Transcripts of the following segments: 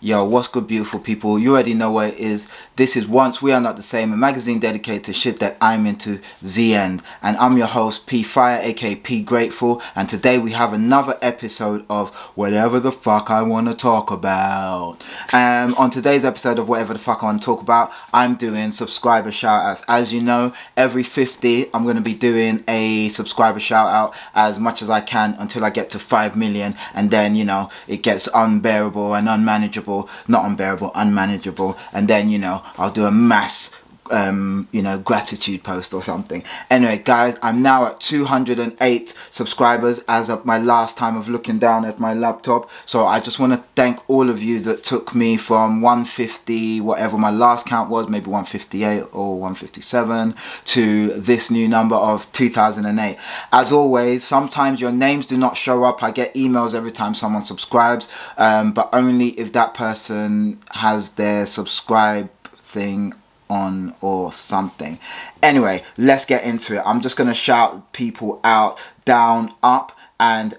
Yo, what's good, beautiful people? You already know what it is. This is Once We Are Not The Same, a magazine dedicated to shit that I'm into, the end. And I'm your host, P Fire, aka P Grateful. And today we have another episode of Whatever the Fuck I Want to Talk About. On today's episode of Whatever the Fuck I Want to Talk About, I'm doing subscriber shout-outs. As you know, every 50, I'm going to be doing a subscriber shout-out as much as I can until I get to 5 million. And then, you know, it gets unbearable and unmanageable. Not unbearable, unmanageable, and then, you know, I'll do a mass gratitude post or something. Anyway, guys, I'm now at 208 subscribers as of my last time of looking down at my laptop. So I just want to thank all of you that took me from 150, whatever my last count was, maybe 158 or 157, to this new number of 2008. As always, sometimes your names do not show up. I get emails every time someone subscribes, but only if that person has their subscribe thing on or something. Anyway, let's get into it. I'm just gonna shout people out, down, up, and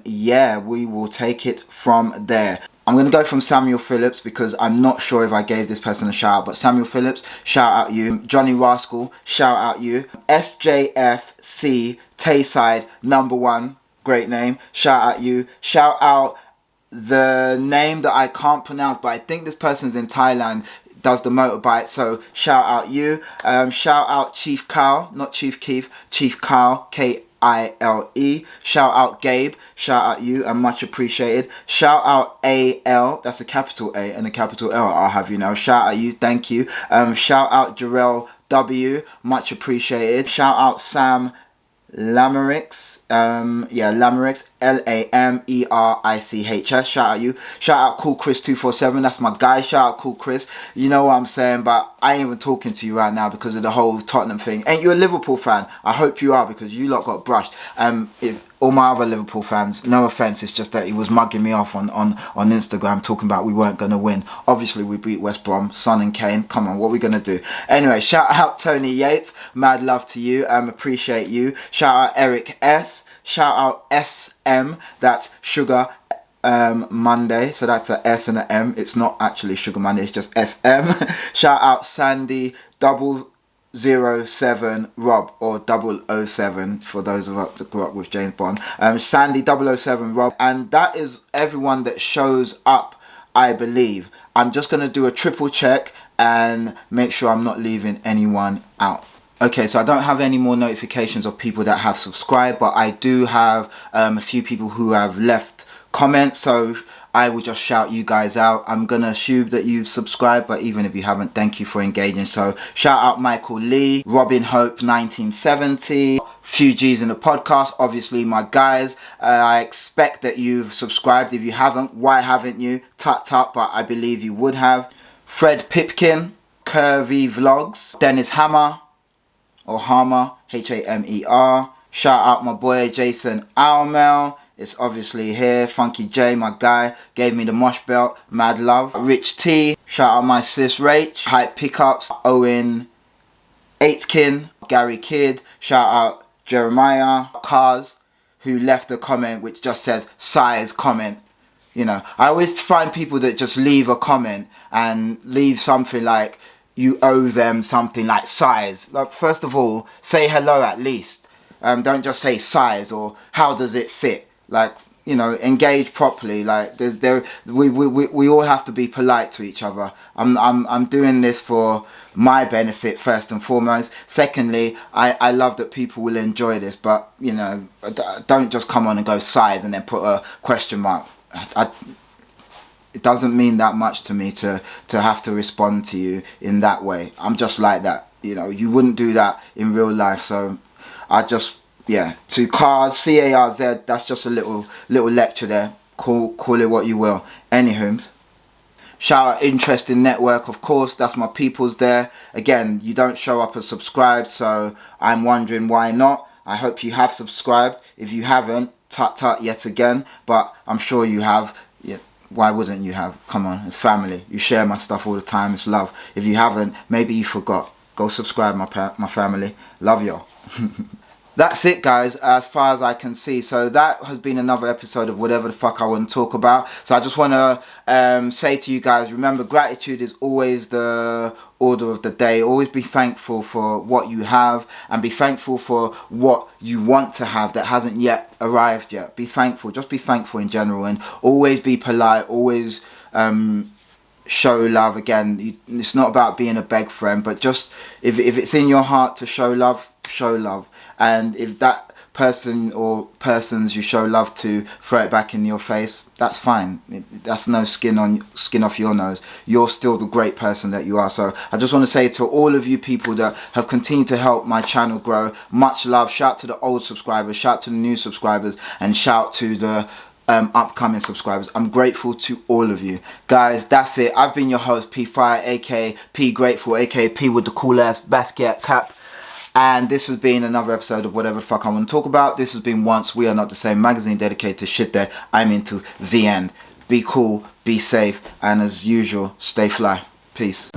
yeah, we will take it from there. I'm going to go from Samuel Phillips because I'm not sure if I gave this person a shout out, but Samuel Phillips, shout out you. Johnny Rascal, shout out you. SJFC Tayside #1, great name, shout out you. Shout out the name that I can't pronounce, but I think this person's in Thailand, does the motorbike, so shout out you. Shout out Chief Kyle, not Chief Keef, Chief Kyle, Kile. Shout out Gabe, shout out you, and much appreciated. Shout out AL, that's a capital A and a capital L, I'll have you know. Shout out you, thank you. Shout out Jarrell W, much appreciated. Shout out Sam Lamerix, Lamerix, LAMERICHS, shout out you. Shout out Cool Chris 247, that's my guy. Shout out Cool Chris, you know what I'm saying, but I ain't even talking to you right now because of the whole Tottenham thing. Ain't you a Liverpool fan? I hope you are, because you lot got brushed. If all my other Liverpool fans, no offence, it's just that he was mugging me off on Instagram talking about we weren't going to win. Obviously we beat West Brom, Son and Kane, come on, what are we going to do? Anyway, shout out Tony Yates, mad love to you, appreciate you. Shout out Eric S, shout out SM, that's Sugar Monday, so that's a S and a M, it's not actually Sugar Monday, it's just SM. Shout out Sandy 007 Rob, or 007 for those of us that grew up with James Bond. Sandy 007 Rob, and that is everyone that shows up, I believe. I'm just going to do a triple check and make sure I'm not leaving anyone out. Okay, so I don't have any more notifications of people that have subscribed, but I do have a few people who have left comments, so I will just shout you guys out. I'm going to assume that you've subscribed, but even if you haven't, thank you for engaging. So shout out Michael Lee, Robin Hope 1970, few G's in the podcast, obviously my guys. I expect that you've subscribed. If you haven't, why haven't you? Tut tut, but I believe you would have. Fred Pipkin, Curvy Vlogs, Dennis Hammer, or Hammer, Hamer. Shout out my boy Jason Almel. It's obviously here. Funky J, my guy, gave me the mosh belt. Mad love. Rich T. Shout out my sis Rach. Hype Pickups. Owen Aitken. Gary Kidd. Shout out Jeremiah Cars, who left a comment which just says size comment. You know, I always find people that just leave a comment and leave something like you owe them something like size. Like, first of all, say hello at least. Don't just say size or how does it fit. Like, you know, engage properly. Like, we all have to be polite to each other. I'm doing this for my benefit first and foremost. Secondly, I love that people will enjoy this, but you know, don't just come on and go size and then put a question mark. It doesn't mean that much to me to have to respond to you in that way. I'm just like that. You know, you wouldn't do that in real life, so I just, yeah, to Cars, C-A-R-Z, that's just a little lecture there. Call it what you will. Anywho, shout out Interesting Network, of course, that's my peoples there. Again, you don't show up as subscribed, so I'm wondering why not. I hope you have subscribed. If you haven't, tut tut yet again, but I'm sure you have. Yeah, why wouldn't you have? Come on, it's family. You share my stuff all the time, it's love. If you haven't, maybe you forgot. Go subscribe, my family. Love y'all. That's it, guys, as far as I can see. So that has been another episode of whatever the fuck I want to talk about. So I just want to say to you guys, remember, gratitude is always the order of the day. Always be thankful for what you have, and be thankful for what you want to have that hasn't yet arrived yet. Be thankful. Just be thankful in general, and always be polite. Always show love. Again, it's not about being a beg friend, but just if it's in your heart to show love, show love. And if that person or persons you show love to throw it back in your face, that's fine. That's no skin off your nose. You're still the great person that you are. So I just want to say to all of you people that have continued to help my channel grow, much love. Shout to the old subscribers, shout to the new subscribers, and shout to the upcoming subscribers. I'm grateful to all of you guys. That's it. I've been your host, P Fire, aka P Grateful, aka P with the cool ass basket cap. And this has been another episode of whatever the fuck I want to talk about. This has been Once We Are Not the Same, magazine dedicated to shit that I'm into. The end. Be cool, be safe, and as usual, stay fly. Peace.